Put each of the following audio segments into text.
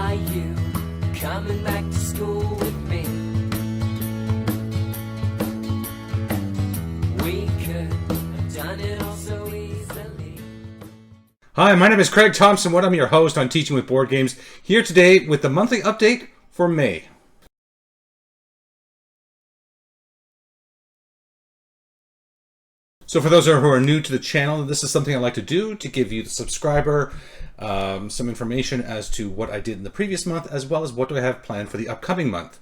Are you coming back to school with me? We could have done it all so easily. Hi, my name is Craig Thompson. I'm your host on Teaching with Board Games, here today with the monthly update for May. So for those who are new to the channel, this is something I like to do to give you, the subscriber, some information as to what I did in the previous month, as well as what do I have planned for the upcoming month.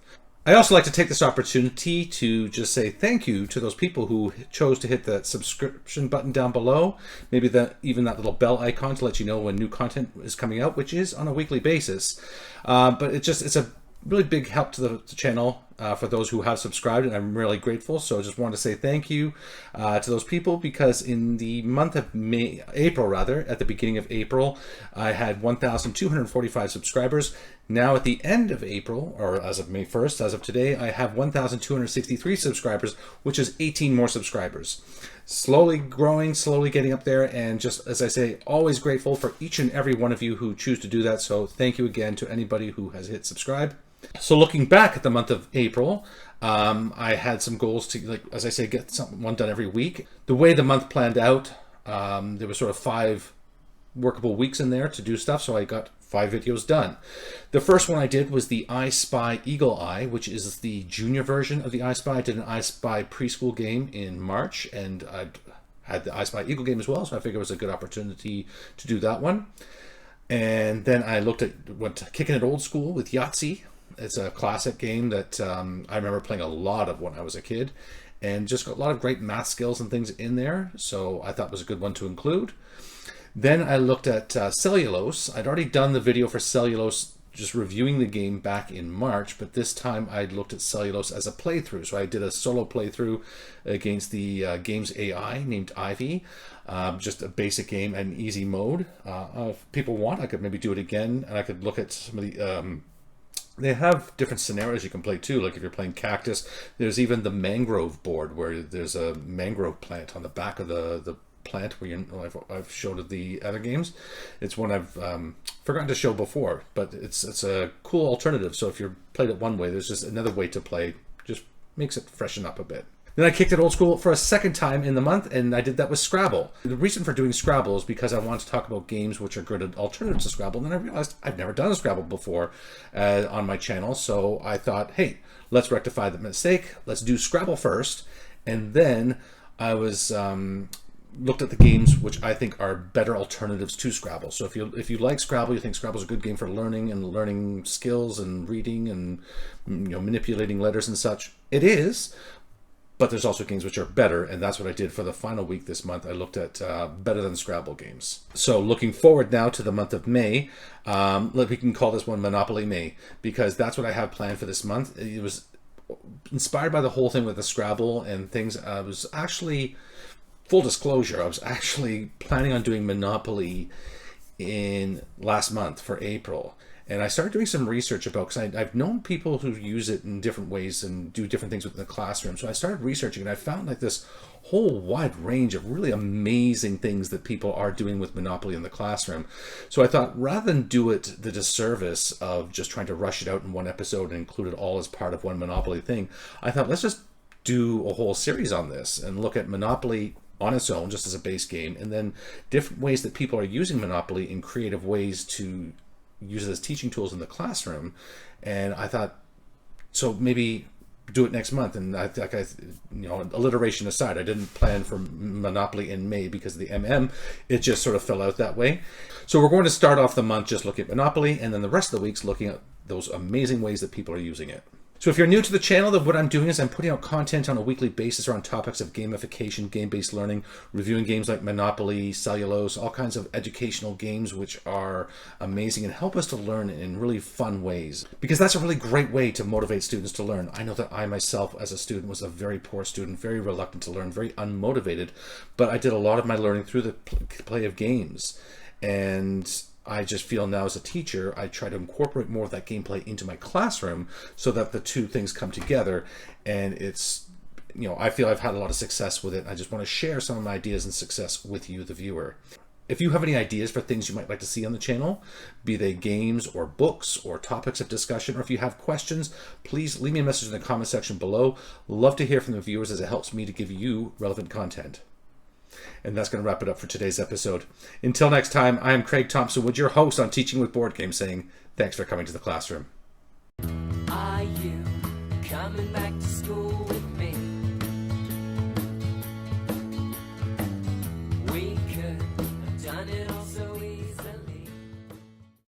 I also like to take this opportunity to just say thank you to those people who chose to hit that subscription button down below, maybe even that little bell icon to let you know when new content is coming out, which is on a weekly basis. But it's a really big help to the channel for those who have subscribed, and I'm really grateful. So I just want to say thank you to those people, because in the month of April, at the beginning of April, I had 1,245 subscribers. Now at the end of April, or as of May 1st, as of today, I have 1,263 subscribers, which is 18 more subscribers. Slowly growing, slowly getting up there, and just as I say, always grateful for each and every one of you who choose to do that. So thank you again to anybody who has hit subscribe. So looking back at the month of April, I had some goals to, like, as I say, get one done every week. The way the month planned out, there was sort of 5 workable weeks in there to do stuff, so I got 5 videos done. The first one I did was the I Spy Eagle Eye, which is the junior version of the I Spy. I did an I Spy preschool game in March, and I had the I Spy Eagle game as well, so I figured it was a good opportunity to do that one. And then I went kicking it old school with Yahtzee. It's a classic game that I remember playing a lot of when I was a kid, and just got a lot of great math skills and things in there, so I thought it was a good one to include. Then I looked at Cellulose. I'd already done the video for Cellulose, just reviewing the game back in March, but this time I looked at Cellulose as a playthrough. So I did a solo playthrough against the game's AI named Ivy. Just a basic game and easy mode. If people want, I could maybe do it again, and I could look at some of the... they have different scenarios you can play too, like if you're playing Cactus. There's even the mangrove board, where there's a mangrove plant on the back of the plant, where I've showed it the other games. It's one I've forgotten to show before, but it's a cool alternative. So if you're played it one way, there's just another way to play. Just makes it freshen up a bit. Then I kicked it old school for a second time in the month, and I did that with Scrabble. The reason for doing Scrabble is because I wanted to talk about games which are good alternatives to Scrabble, and then I realized I've never done a Scrabble before on my channel, so I thought, hey, let's rectify the mistake. Let's do Scrabble first, and then I was looked at the games which I think are better alternatives to Scrabble. So if you like Scrabble, you think Scrabble's a good game for learning skills and reading and manipulating letters and such, it is. But there's also games which are better, and that's what I did for the final week this month. I looked at better than Scrabble games. So looking forward now to the month of May, we can call this one Monopoly May, because that's what I have planned for this month. It was inspired by the whole thing with the Scrabble and things. I was actually, full disclosure, I was actually planning on doing Monopoly in last month for April. And I started doing some research about, because I've known people who use it in different ways and do different things within the classroom. So I started researching, and I found like this whole wide range of really amazing things that people are doing with Monopoly in the classroom. So I thought, rather than do it the disservice of just trying to rush it out in one episode and include it all as part of one Monopoly thing, I thought, let's just do a whole series on this and look at Monopoly on its own, just as a base game, and then different ways that people are using Monopoly in creative ways to use it as teaching tools in the classroom. And I thought, so maybe do it next month. And I think alliteration aside, I didn't plan for Monopoly in May because of the MM. It just sort of fell out that way. So we're going to start off the month just looking at Monopoly, and then the rest of the week's looking at those amazing ways that people are using it. So if you're new to the channel, then what I'm doing is I'm putting out content on a weekly basis around topics of gamification, game-based learning, reviewing games like Monopoly, Cellulose, all kinds of educational games which are amazing and help us to learn in really fun ways. Because that's a really great way to motivate students to learn. I know that I myself as a student was a very poor student, very reluctant to learn, very unmotivated, but I did a lot of my learning through the play of games. And I just feel now as a teacher, I try to incorporate more of that gameplay into my classroom so that the two things come together, and it's, I feel I've had a lot of success with it. I just want to share some of my ideas and success with you, the viewer. If you have any ideas for things you might like to see on the channel, be they games or books or topics of discussion, or if you have questions, please leave me a message in the comment section below. Love to hear from the viewers as it helps me to give you relevant content. And that's going to wrap it up for today's episode. Until next time, I am Craig Thompson Wood, your host on Teaching with Board Games, saying thanks for coming to the classroom. Are you coming back?